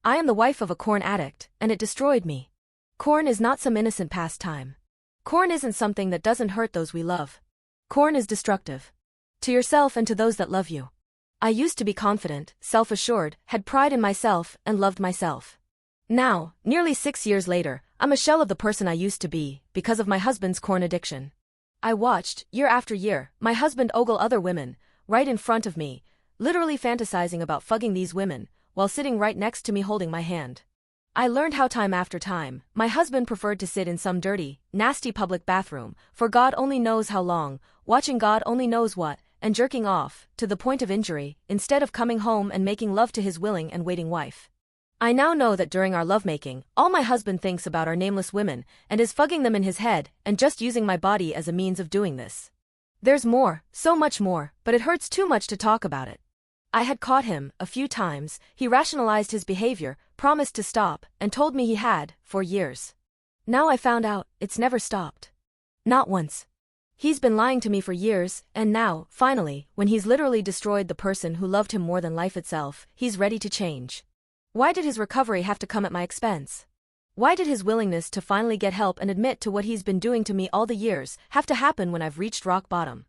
I am the wife of a corn addict, and it destroyed me. Corn is not some innocent pastime. Corn isn't something that doesn't hurt those we love. Corn is destructive. To yourself and to those that love you. I used to be confident, self-assured, had pride in myself, and loved myself. Now, nearly 6 years later, I'm a shell of the person I used to be, because of my husband's corn addiction. I watched, year after year, my husband ogle other women, right in front of me, literally fantasizing about fucking these women, while sitting right next to me holding my hand. I learned how time after time, my husband preferred to sit in some dirty, nasty public bathroom, for God only knows how long, watching God only knows what, and jerking off, to the point of injury, instead of coming home and making love to his willing and waiting wife. I now know that during our lovemaking, all my husband thinks about are nameless women, and is fucking them in his head, and just using my body as a means of doing this. There's more, so much more, but it hurts too much to talk about it. I had caught him, a few times, he rationalized his behavior, promised to stop, and told me he had, for years. Now I found out, it's never stopped. Not once. He's been lying to me for years, and now, finally, when he's literally destroyed the person who loved him more than life itself, he's ready to change. Why did his recovery have to come at my expense? Why did his willingness to finally get help and admit to what he's been doing to me all the years have to happen when I've reached rock bottom?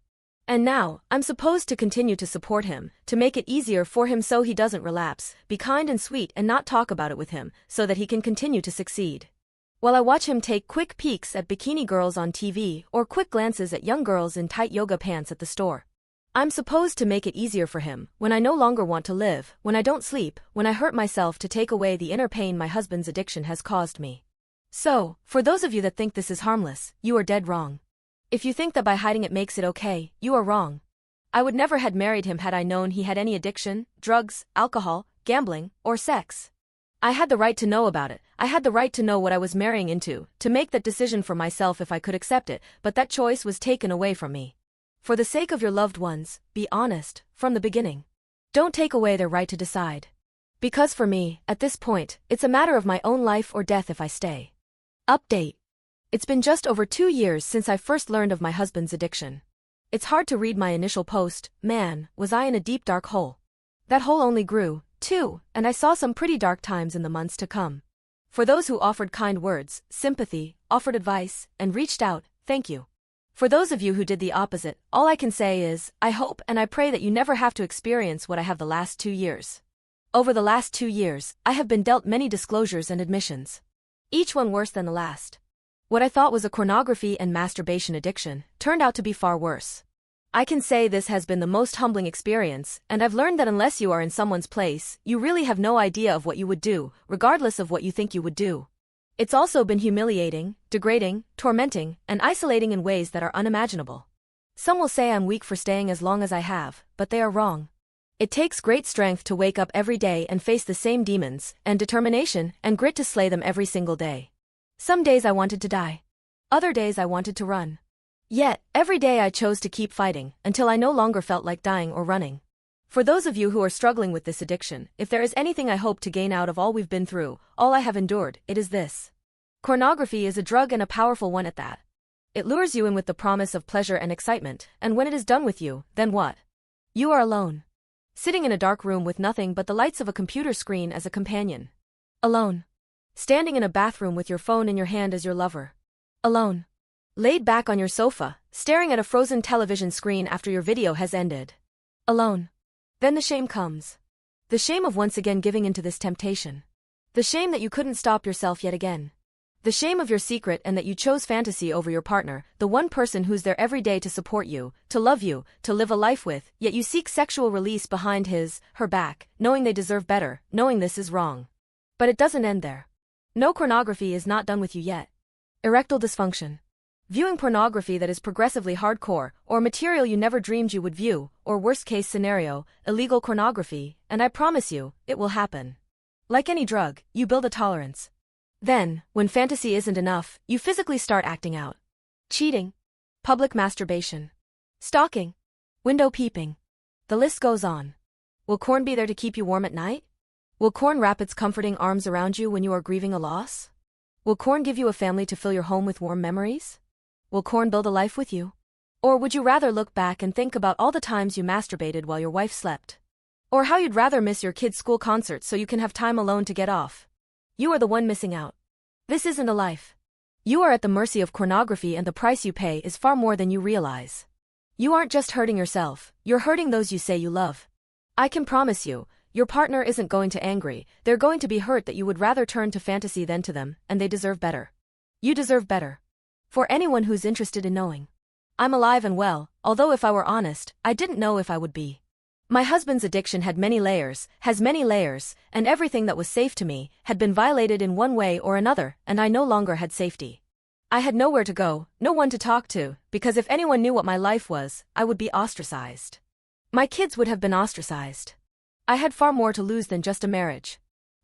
And now, I'm supposed to continue to support him, to make it easier for him so he doesn't relapse, be kind and sweet and not talk about it with him, so that he can continue to succeed. While I watch him take quick peeks at bikini girls on TV or quick glances at young girls in tight yoga pants at the store. I'm supposed to make it easier for him, when I no longer want to live, when I don't sleep, when I hurt myself to take away the inner pain my husband's addiction has caused me. So, for those of you that think this is harmless, you are dead wrong. If you think that by hiding it makes it okay, you are wrong. I would never had married him had I known he had any addiction, drugs, alcohol, gambling, or sex. I had the right to know about it, I had the right to know what I was marrying into, to make that decision for myself if I could accept it, but that choice was taken away from me. For the sake of your loved ones, be honest, from the beginning. Don't take away their right to decide. Because for me, at this point, it's a matter of my own life or death if I stay. Update. It's been just over 2 years since I first learned of my husband's addiction. It's hard to read my initial post, man, was I in a deep dark hole. That hole only grew, too, and I saw some pretty dark times in the months to come. For those who offered kind words, sympathy, offered advice, and reached out, thank you. For those of you who did the opposite, all I can say is, I hope and I pray that you never have to experience what I have the last 2 years. Over the last 2 years, I have been dealt many disclosures and admissions. Each one worse than the last. What I thought was a pornography and masturbation addiction turned out to be far worse. I can say this has been the most humbling experience, and I've learned that unless you are in someone's place, you really have no idea of what you would do, regardless of what you think you would do. It's also been humiliating, degrading, tormenting, and isolating in ways that are unimaginable. Some will say I'm weak for staying as long as I have, but they are wrong. It takes great strength to wake up every day and face the same demons, and determination and grit to slay them every single day. Some days I wanted to die. Other days I wanted to run. Yet, every day I chose to keep fighting, until I no longer felt like dying or running. For those of you who are struggling with this addiction, if there is anything I hope to gain out of all we've been through, all I have endured, it is this. Pornography is a drug and a powerful one at that. It lures you in with the promise of pleasure and excitement, and when it is done with you, then what? You are alone. Sitting in a dark room with nothing but the lights of a computer screen as a companion. Alone. Standing in a bathroom with your phone in your hand as your lover. Alone. Laid back on your sofa, staring at a frozen television screen after your video has ended. Alone. Then the shame comes. The shame of once again giving into this temptation. The shame that you couldn't stop yourself yet again. The shame of your secret and that you chose fantasy over your partner, the one person who's there every day to support you, to love you, to live a life with, yet you seek sexual release behind her back, knowing they deserve better, knowing this is wrong. But it doesn't end there. No, pornography is not done with you yet. Erectile dysfunction. Viewing pornography that is progressively hardcore, or material you never dreamed you would view, or worst case scenario, illegal pornography, and I promise you, it will happen. Like any drug, you build a tolerance. Then, when fantasy isn't enough, you physically start acting out. Cheating. Public masturbation. Stalking. Window peeping. The list goes on. Will corn be there to keep you warm at night? Will corn wrap its comforting arms around you when you are grieving a loss? Will corn give you a family to fill your home with warm memories? Will corn build a life with you? Or would you rather look back and think about all the times you masturbated while your wife slept? Or how you'd rather miss your kid's school concert so you can have time alone to get off. You are the one missing out. This isn't a life. You are at the mercy of pornography, and the price you pay is far more than you realize. You aren't just hurting yourself, you're hurting those you say you love. I can promise you, your partner isn't going to angry, they're going to be hurt that you would rather turn to fantasy than to them, and they deserve better. You deserve better. For anyone who's interested in knowing. I'm alive and well, although if I were honest, I didn't know if I would be. My husband's addiction had many layers, has many layers, and everything that was safe to me had been violated in one way or another, and I no longer had safety. I had nowhere to go, no one to talk to, because if anyone knew what my life was, I would be ostracized. My kids would have been ostracized. I had far more to lose than just a marriage.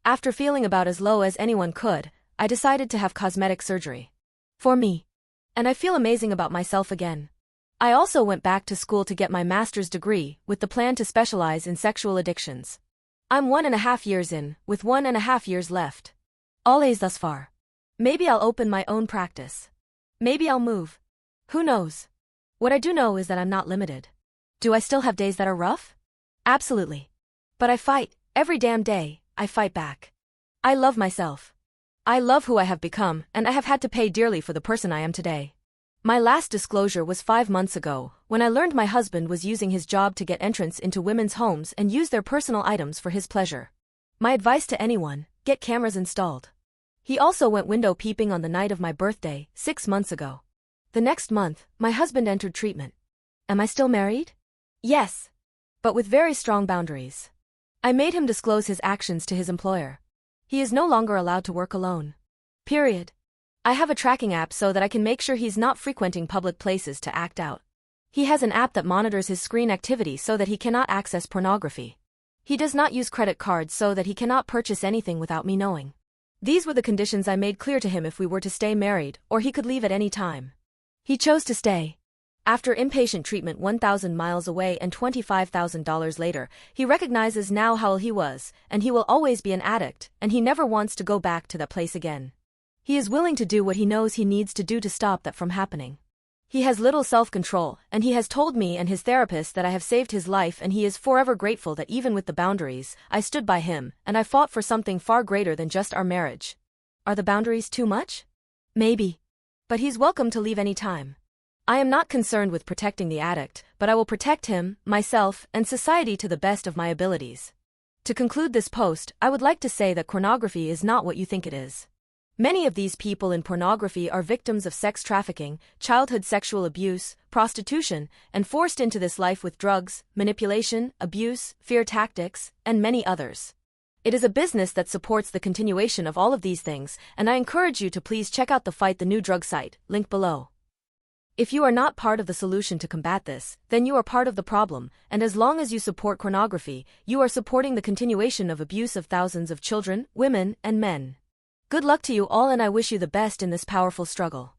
After feeling about as low as anyone could, I decided to have cosmetic surgery. For me. And I feel amazing about myself again. I also went back to school to get my master's degree, with the plan to specialize in sexual addictions. I'm 1.5 years in, with 1.5 years left. All A's thus far. Maybe I'll open my own practice. Maybe I'll move. Who knows? What I do know is that I'm not limited. Do I still have days that are rough? Absolutely. But I fight, every damn day, I fight back. I love myself. I love who I have become, and I have had to pay dearly for the person I am today. My last disclosure was 5 months ago, when I learned my husband was using his job to get entrance into women's homes and use their personal items for his pleasure. My advice to anyone, get cameras installed. He also went window peeping on the night of my birthday, 6 months ago. The next month, my husband entered treatment. Am I still married? Yes. But with very strong boundaries. I made him disclose his actions to his employer. He is no longer allowed to work alone. Period. I have a tracking app so that I can make sure he's not frequenting public places to act out. He has an app that monitors his screen activity so that he cannot access pornography. He does not use credit cards so that he cannot purchase anything without me knowing. These were the conditions I made clear to him if we were to stay married, or he could leave at any time. He chose to stay. After inpatient treatment 1,000 miles away and $25,000 later, he recognizes now how ill he was, and he will always be an addict, and he never wants to go back to that place again. He is willing to do what he knows he needs to do to stop that from happening. He has little self-control, and he has told me and his therapist that I have saved his life, and he is forever grateful that even with the boundaries, I stood by him, and I fought for something far greater than just our marriage. Are the boundaries too much? Maybe. But he's welcome to leave any time. I am not concerned with protecting the addict, but I will protect him, myself, and society to the best of my abilities. To conclude this post, I would like to say that pornography is not what you think it is. Many of these people in pornography are victims of sex trafficking, childhood sexual abuse, prostitution, and forced into this life with drugs, manipulation, abuse, fear tactics, and many others. It is a business that supports the continuation of all of these things, and I encourage you to please check out the Fight the New Drug site, link below. If you are not part of the solution to combat this, then you are part of the problem, and as long as you support pornography, you are supporting the continuation of abuse of thousands of children, women, and men. Good luck to you all, and I wish you the best in this powerful struggle.